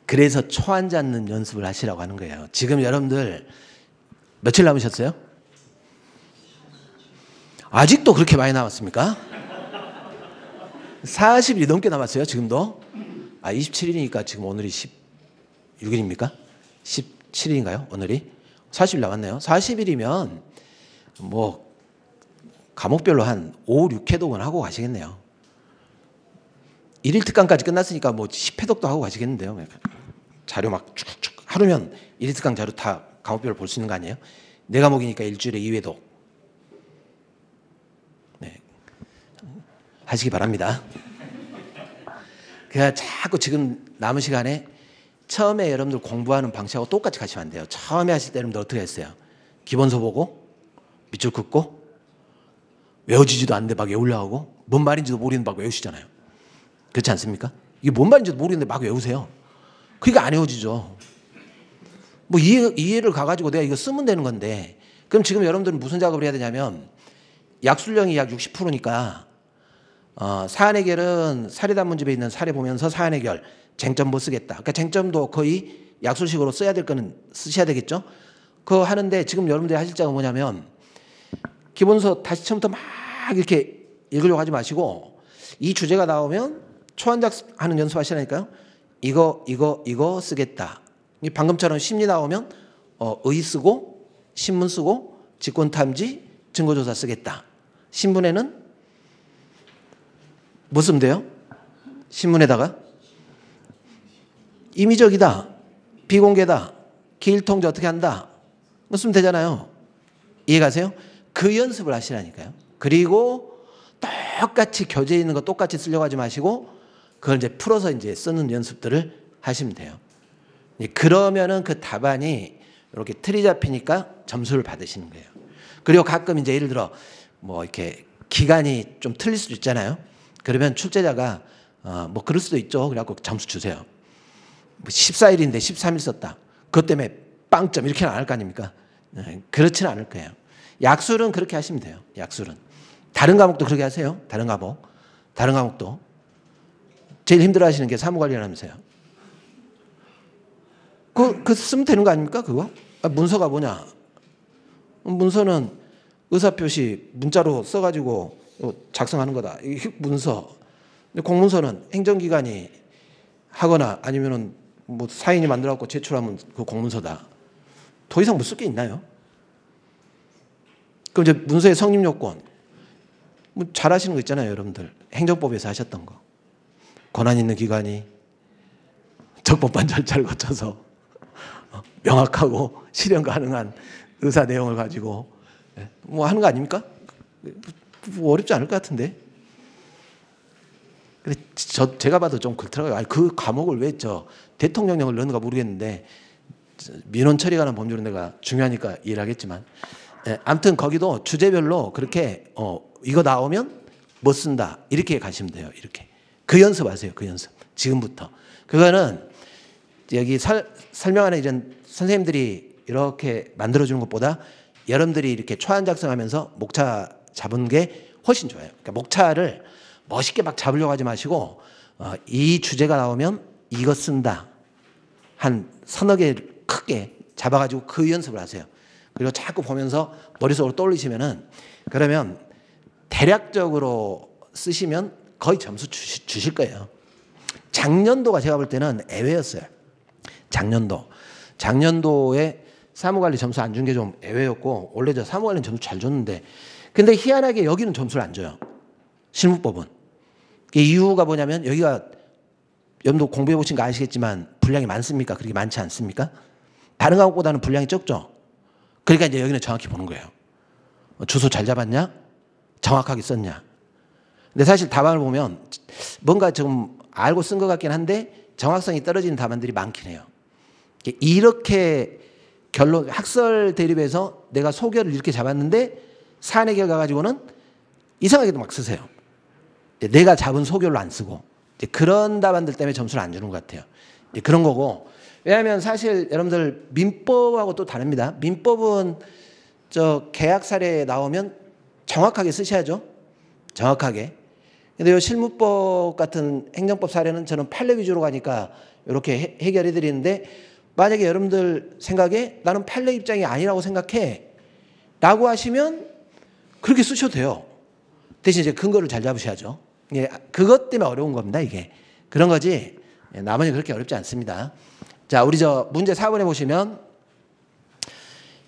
그래서 초안 잡는 연습을 하시라고 하는 거예요. 지금 여러분들 며칠 남으셨어요? 아직도 그렇게 많이 남았습니까? 40일이 넘게 남았어요. 지금도. 27일이니까 지금 오늘이 16일입니까? 17일인가요? 오늘이? 40일 남았네요. 40일이면 뭐 과목별로 한 5, 6회독은 하고 가시겠네요. 1일 특강까지 끝났으니까 뭐 10회독도 하고 가시겠는데요. 자료 막 쭉쭉 하루면 1일 특강 자료 다 과목별로 볼 수 있는 거 아니에요? 네 과목이니까 일주일에 2회독. 네. 하시기 바랍니다. 그러니까 자꾸 지금 남은 시간에 처음에 여러분들 공부하는 방식하고 똑같이 가시면 안 돼요. 처음에 하실 때 여러분들 어떻게 했어요? 기본서 보고 밑줄 긋고 외워지지도 않는데 막 외우려고 하고 뭔 말인지도 모르는데 막 외우시잖아요. 그렇지 않습니까? 이게 뭔 말인지도 모르는데 막 외우세요. 그러니까 안 외워지죠. 뭐 이해를 가가지고 내가 이거 쓰면 되는 건데 그럼 지금 여러분들은 무슨 작업을 해야 되냐면 약술량이 약 60%니까 사안 해결은 사례 단문집에 있는 사례 보면서 사안 해결 쟁점 못 쓰겠다. 그러니까 쟁점도 거의 약술식으로 써야 될 거는 쓰셔야 되겠죠. 그거 하는데 지금 여러분들이 하실 작업은 뭐냐면 기본서 다시 처음부터 막 이렇게 읽으려고 하지 마시고 이 주제가 나오면 초안작 하는 연습하시라니까요. 이거 쓰겠다. 방금처럼 심리 나오면 의 쓰고 신문 쓰고 직권탐지 증거조사 쓰겠다. 신문에는 뭐 쓰면 돼요? 신문에다가 임의적이다, 비공개다, 기일통제 어떻게 한다. 뭐 쓰면 되잖아요. 이해가세요? 그 연습을 하시라니까요. 그리고 똑같이 교재에 있는 거 똑같이 쓰려고 하지 마시고 그걸 이제 풀어서 이제 쓰는 연습들을 하시면 돼요. 그러면은 그 답안이 이렇게 틀이 잡히니까 점수를 받으시는 거예요. 그리고 가끔 이제 예를 들어 뭐 이렇게 기간이 좀 틀릴 수도 있잖아요. 그러면 출제자가 뭐 그럴 수도 있죠. 그래갖고 점수 주세요. 뭐 14일인데 13일 썼다. 그것 때문에 빵점 이렇게는 안 할 거 아닙니까? 그렇지는 않을 거예요. 약술은 그렇게 하시면 돼요. 약술은. 다른 과목도 그렇게 하세요. 다른 과목도. 제일 힘들어 하시는 게 사무관리라면서요. 그 쓰면 되는 거 아닙니까? 그거? 문서가 뭐냐? 문서는 의사표시 문자로 써가지고 작성하는 거다. 이게 문서. 근데 공문서는 행정기관이 하거나 아니면은 뭐 사인이 만들어갖고 제출하면 그 공문서다. 더 이상 못 쓸 게 있나요? 그럼 이제 문서의 성립 요건. 뭐 잘하시는 거 있잖아요, 여러분들. 행정법에서 하셨던 거. 권한 있는 기관이 적법한 절차를 거쳐서 명확하고 실현 가능한 의사 내용을 가지고 뭐 하는 거 아닙니까? 뭐 어렵지 않을 것 같은데. 근데 제가 봐도 좀 그렇더라고요. 아니, 그 과목을 왜 대통령령을 넣는가 모르겠는데 민원 처리 관한 법률은 내가 중요하니까 이해를 하겠지만 아무튼 거기도 주제별로 그렇게 이거 나오면 뭐 쓴다 이렇게 가시면 돼요. 이렇게 그 연습하세요. 그 연습 지금부터. 그거는 여기 설명하는 이런 선생님들이 이렇게 만들어주는 것보다 여러분들이 이렇게 초안 작성하면서 목차 잡은 게 훨씬 좋아요. 그러니까 목차를 멋있게 막 잡으려고 하지 마시고 이 주제가 나오면 이거 쓴다. 한 서너 개 크게 잡아가지고 그 연습을 하세요. 그리고 자꾸 보면서 머릿속으로 떠올리시면은 그러면 대략적으로 쓰시면 거의 점수 주실 거예요. 작년도가 제가 볼 때는 애외였어요. 작년도에 사무관리 점수 안 준 게 좀 애외였고 원래 저 사무관리는 점수 잘 줬는데 근데 희한하게 여기는 점수를 안 줘요. 실무법은. 이유가 뭐냐면 여기가 여러분도 공부해 보신 거 아시겠지만 분량이 많습니까? 그렇게 많지 않습니까? 다른 과목보다는 분량이 적죠. 그러니까 이제 여기는 정확히 보는 거예요. 주소 잘 잡았냐? 정확하게 썼냐? 근데 사실 답안을 보면 뭔가 좀 알고 쓴 것 같긴 한데 정확성이 떨어지는 답안들이 많긴 해요. 이렇게 학설 대립에서 내가 소결을 이렇게 잡았는데 사안의 결과 가지고는 이상하게도 막 쓰세요. 내가 잡은 소결로 안 쓰고 그런 답안들 때문에 점수를 안 주는 것 같아요. 그런 거고 왜냐하면 사실 여러분들 민법하고 또 다릅니다. 민법은 계약 사례에 나오면 정확하게 쓰셔야죠. 정확하게. 근데 이 실무법 같은 행정법 사례는 저는 판례 위주로 가니까 이렇게 해결해 드리는데 만약에 여러분들 생각에 나는 판례 입장이 아니라고 생각해 라고 하시면 그렇게 쓰셔도 돼요. 대신 이제 근거를 잘 잡으셔야죠. 예, 그것 때문에 어려운 겁니다. 이게. 그런 거지 나머지 그렇게 어렵지 않습니다. 자, 우리 문제 4번에 보시면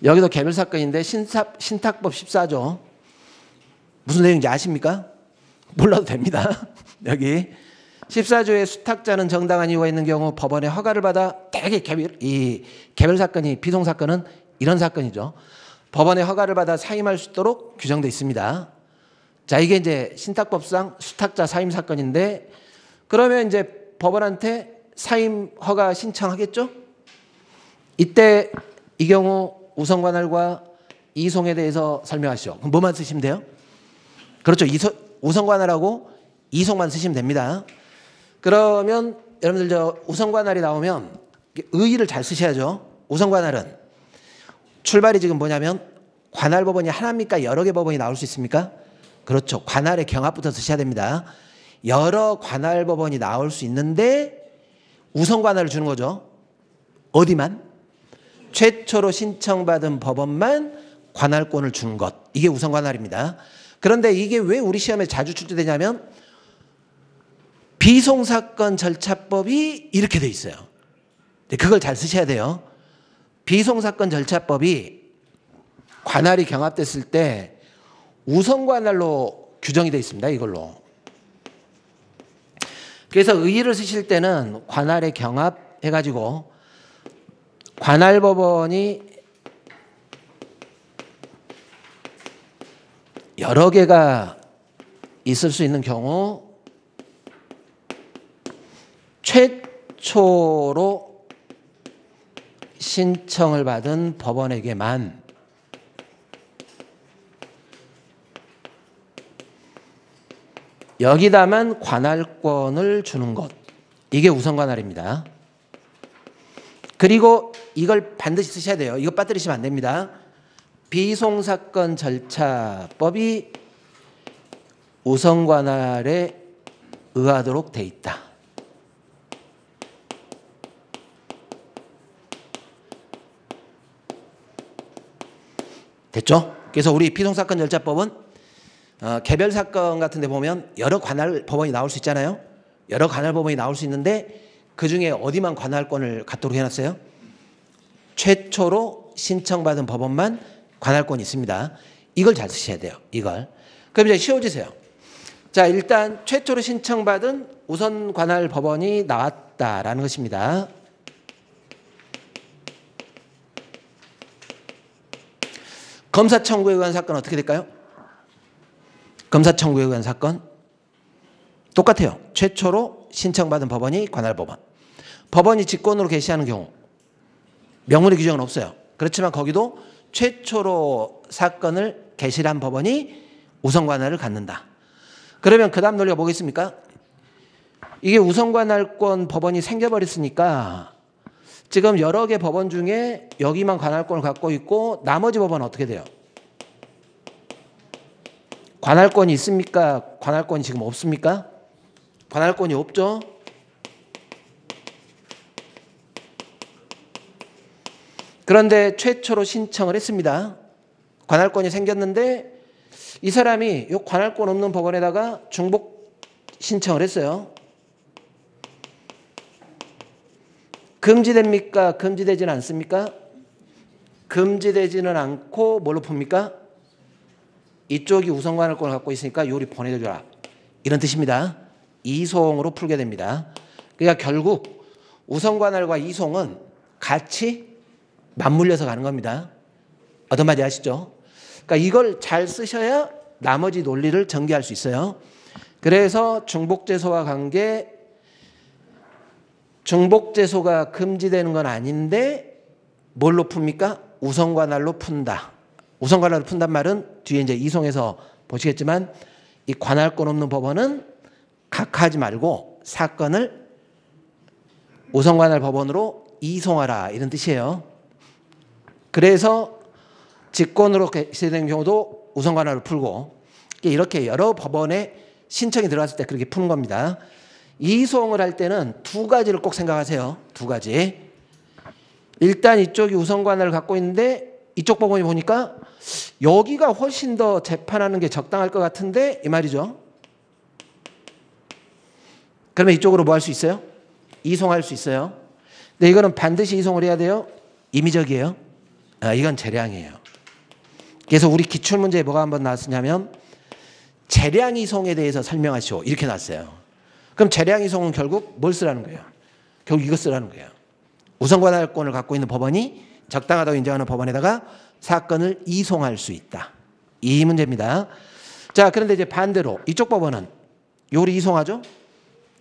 여기도 개별 사건인데 신탁법 14조 무슨 내용인지 아십니까? 몰라도 됩니다. 여기 14조의 수탁자는 정당한 이유가 있는 경우 법원의 허가를 받아 대개 개별 사건이 비송 사건은 이런 사건이죠. 법원의 허가를 받아 사임할 수 있도록 규정되어 있습니다. 자, 이게 이제 신탁법상 수탁자 사임 사건인데 그러면 이제 법원한테 사임 허가 신청하겠죠? 이때 이 경우 우선관할과 이송에 대해서 설명하시죠. 그럼 뭐만 쓰시면 돼요? 그렇죠. 우선관할하고 이송만 쓰시면 됩니다. 그러면 여러분들 우선관할이 나오면 의의를 잘 쓰셔야죠. 우선관할은 출발이 지금 뭐냐면 관할법원이 하나입니까? 여러 개 법원이 나올 수 있습니까? 그렇죠. 관할의 경합부터 쓰셔야 됩니다. 여러 관할법원이 나올 수 있는데 우선관할을 주는 거죠. 어디만? 최초로 신청받은 법원만 관할권을 주는 것. 이게 우선관할입니다. 그런데 이게 왜 우리 시험에 자주 출제되냐면 비송사건 절차법이 이렇게 돼 있어요. 그걸 잘 쓰셔야 돼요. 비송사건 절차법이 관할이 경합됐을 때 우선관할로 규정이 되어 있습니다. 이걸로. 그래서 의의를 쓰실 때는 관할의 경합 해가지고 관할법원이 여러 개가 있을 수 있는 경우 최초로 신청을 받은 법원에게만 여기다만 관할권을 주는 것. 이게 우선 관할입니다. 그리고 이걸 반드시 쓰셔야 돼요. 이거 빠뜨리시면 안 됩니다. 비이송사건 절차법이 우선 관할에 의하도록 돼 있다. 됐죠? 그래서 우리 비이송사건 절차법은 개별 사건 같은 데 보면 여러 관할 법원이 나올 수 있잖아요. 여러 관할 법원이 나올 수 있는데 그중에 어디만 관할권을 갖도록 해놨어요? 최초로 신청받은 법원만 관할권이 있습니다. 이걸 잘 쓰셔야 돼요. 이걸. 그럼 이제 쉬워지세요. 자, 일단 최초로 신청받은 우선 관할 법원이 나왔다라는 것입니다. 검사 청구에 의한 사건 어떻게 될까요? 검사 청구에 의한 사건 똑같아요. 최초로 신청받은 법원이 관할법원. 법원이 직권으로 개시하는 경우 명문의 규정은 없어요. 그렇지만 거기도 최초로 사건을 개시한 법원이 우선 관할을 갖는다. 그러면 그 다음 논리가 뭐겠습니까? 이게 우선 관할권 법원이 생겨버렸으니까 지금 여러 개 법원 중에 여기만 관할권을 갖고 있고 나머지 법원은 어떻게 돼요? 관할권이 있습니까? 관할권이 지금 없습니까? 관할권이 없죠? 그런데 최초로 신청을 했습니다. 관할권이 생겼는데 이 사람이 이 관할권 없는 법원에다가 중복 신청을 했어요. 금지됩니까? 금지되지는 않습니까? 금지되지는 않고 뭘로 풉니까? 이쪽이 우선 관할권을 갖고 있으니까 요리 보내줘라. 이런 뜻입니다. 이송으로 풀게 됩니다. 그러니까 결국 우선 관할과 이송은 같이 맞물려서 가는 겁니다. 어떤 말인지 아시죠? 그러니까 이걸 잘 쓰셔야 나머지 논리를 전개할 수 있어요. 그래서 중복제소와 관계, 중복제소가 금지되는 건 아닌데 뭘로 풉니까? 우선관할로 푼다. 우선관할로 푼단 말은 뒤에 이제 이송에서 보시겠지만 이 관할권 없는 법원은 각하하지 말고 사건을 우선관할 법원으로 이송하라 이런 뜻이에요. 그래서 직권으로 개시되는 경우도 우선관할로 풀고 이렇게 여러 법원에 신청이 들어갔을 때 그렇게 푸는 겁니다. 이송을 할 때는 두 가지를 꼭 생각하세요. 두 가지. 일단 이쪽이 우선관할을 갖고 있는데 이쪽 법원이 보니까 여기가 훨씬 더 재판하는 게 적당할 것 같은데 이 말이죠. 그러면 이쪽으로 뭐 할 수 있어요? 이송할 수 있어요. 근데 이거는 반드시 이송을 해야 돼요. 임의적이에요. 이건 재량이에요. 그래서 우리 기출문제에 뭐가 한번 나왔냐면 재량 이송에 대해서 설명하시오. 이렇게 나왔어요. 그럼 재량 이송은 결국 뭘 쓰라는 거예요? 결국 이거 쓰라는 거예요. 우선관할권을 갖고 있는 법원이 적당하다고 인정하는 법원에다가 사건을 이송할 수 있다. 이 문제입니다. 자, 그런데 이제 반대로 이쪽 법원은 요리 이송하죠?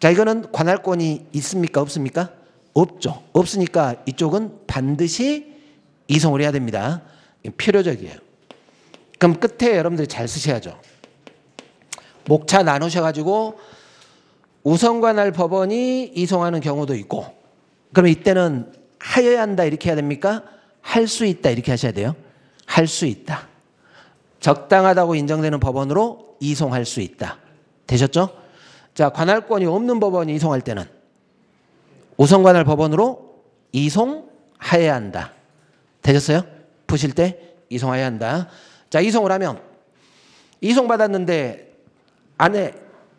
자, 이거는 관할권이 있습니까? 없습니까? 없죠. 없으니까 이쪽은 반드시 이송을 해야 됩니다. 필요적이에요. 그럼 끝에 여러분들이 잘 쓰셔야죠. 목차 나누셔가지고 우선관할 법원이 이송하는 경우도 있고 그러면 이때는 하여야 한다 이렇게 해야 됩니까? 할 수 있다 이렇게 하셔야 돼요. 할 수 있다. 적당하다고 인정되는 법원으로 이송할 수 있다. 되셨죠? 자, 관할권이 없는 법원이 이송할 때는 우선관할 법원으로 이송하여야 한다. 되셨어요? 푸실 때 이송하여야 한다. 자, 이송을 하면 이송받았는데 안 해.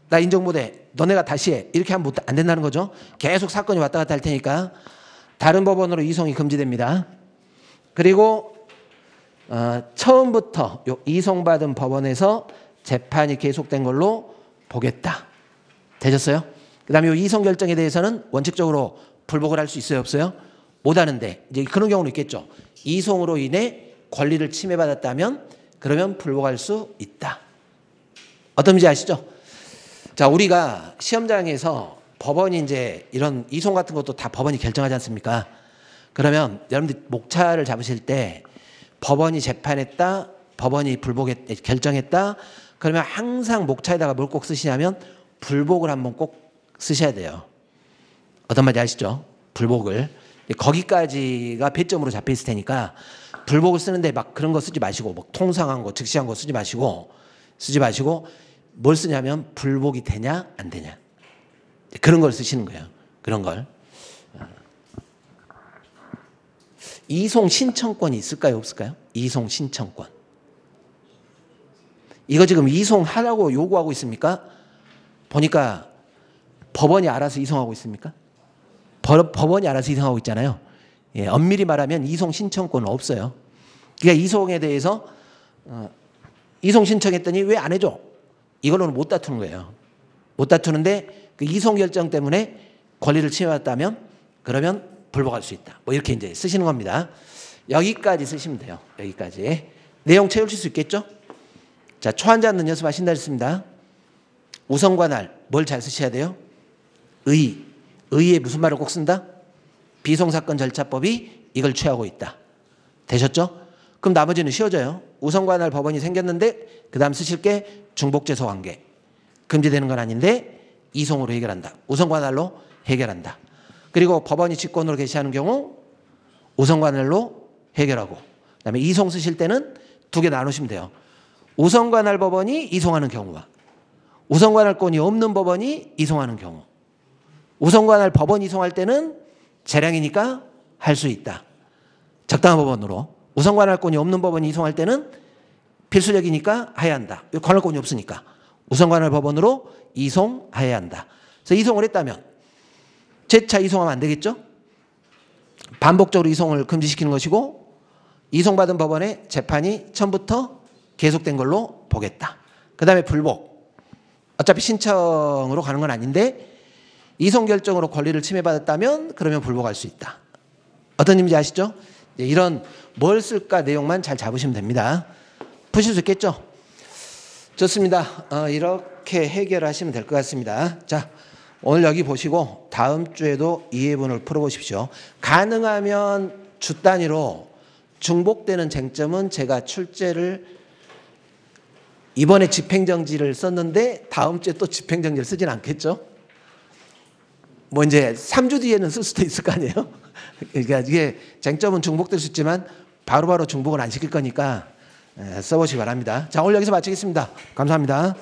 나 인정 못해. 너네가 다시 해. 이렇게 하면 안 된다는 거죠. 계속 사건이 왔다 갔다 할 테니까 다른 법원으로 이송이 금지됩니다. 그리고 처음부터 이송받은 법원에서 재판이 계속된 걸로 보겠다. 되셨어요? 그 다음에 이 이송 결정에 대해서는 원칙적으로 불복을 할 수 있어요? 없어요? 못 하는데 이제 그런 경우는 있겠죠. 이송으로 인해 권리를 침해받았다면 그러면 불복할 수 있다. 어떤 문제 아시죠? 자, 우리가 시험장에서 법원이 이제 이런 이송 같은 것도 다 법원이 결정하지 않습니까? 그러면 여러분들 목차를 잡으실 때 법원이 재판했다, 법원이 결정했다, 그러면 항상 목차에다가 뭘 꼭 쓰시냐면 불복을 한번 꼭 쓰셔야 돼요. 어떤 말인지 아시죠? 불복을. 거기까지가 배점으로 잡혀 있을 테니까 불복을 쓰는데 막 그런 거 쓰지 마시고, 뭐 통상한 거, 즉시한 거 쓰지 마시고 뭘 쓰냐면 불복이 되냐 안 되냐, 그런 걸 쓰시는 거예요. 그런 걸. 이송 신청권이 있을까요, 없을까요? 이송 신청권. 이거 지금 이송하라고 요구하고 있습니까? 보니까 법원이 알아서 이송하고 있습니까? 법원이 알아서 이송하고 있잖아요. 예, 엄밀히 말하면 이송 신청권은 없어요. 그러니까 이송에 대해서 이송 신청했더니 왜 안 해줘? 이걸로는 못 다투는 거예요. 못 다투는데 그 이송 결정 때문에 권리를 침해받았다면 그러면 불복할 수 있다. 뭐 이렇게 이제 쓰시는 겁니다. 여기까지 쓰시면 돼요. 여기까지. 내용 채우실 수 있겠죠? 자, 초한자 넣는 연습하신다 했습니다. 우성관할 뭘 잘 쓰셔야 돼요? 의의에 무슨 말을 꼭 쓴다? 비송사건 절차법이 이걸 취하고 있다. 되셨죠? 그럼 나머지는 쉬워져요. 우성관할 법원이 생겼는데 그 다음 쓰실 게 중복제소 관계. 금지되는 건 아닌데 이송으로 해결한다. 우성관할로 해결한다. 그리고 법원이 직권으로 개시하는 경우 우성관할로 해결하고, 그다음에 이송 쓰실 때는 두 개 나누시면 돼요. 우성관할 법원이 이송하는 경우와 우성관할권이 없는 법원이 이송하는 경우. 우성관할 법원 이송할 때는 재량이니까 할 수 있다. 적당한 법원으로. 우성관할권이 없는 법원이 이송할 때는 필수적이니까 해야 한다. 관할권이 없으니까 우성관할 법원으로 이송해야 한다. 그래서 이송을 했다면 재차 이송하면 안 되겠죠? 반복적으로 이송을 금지시키는 것이고, 이송받은 법원의 재판이 처음부터 계속된 걸로 보겠다. 그 다음에 불복. 어차피 신청으로 가는 건 아닌데 이송 결정으로 권리를 침해받았다면 그러면 불복할 수 있다. 어떤 의미인지 아시죠? 이런 뭘 쓸까 내용만 잘 잡으시면 됩니다. 푸실 수 있겠죠? 좋습니다. 이렇게 해결하시면 될 것 같습니다. 자, 오늘 여기 보시고 다음 주에도 이 예문을 풀어보십시오. 가능하면 주 단위로 중복되는 쟁점은 제가 출제를, 이번에 집행정지를 썼는데 다음 주에 또 집행정지를 쓰진 않겠죠? 뭐 이제 3주 뒤에는 쓸 수도 있을 거 아니에요? 그러니까 이게 쟁점은 중복될 수 있지만 바로바로 중복은 안 시킬 거니까 써보시기 바랍니다. 자, 오늘 여기서 마치겠습니다. 감사합니다.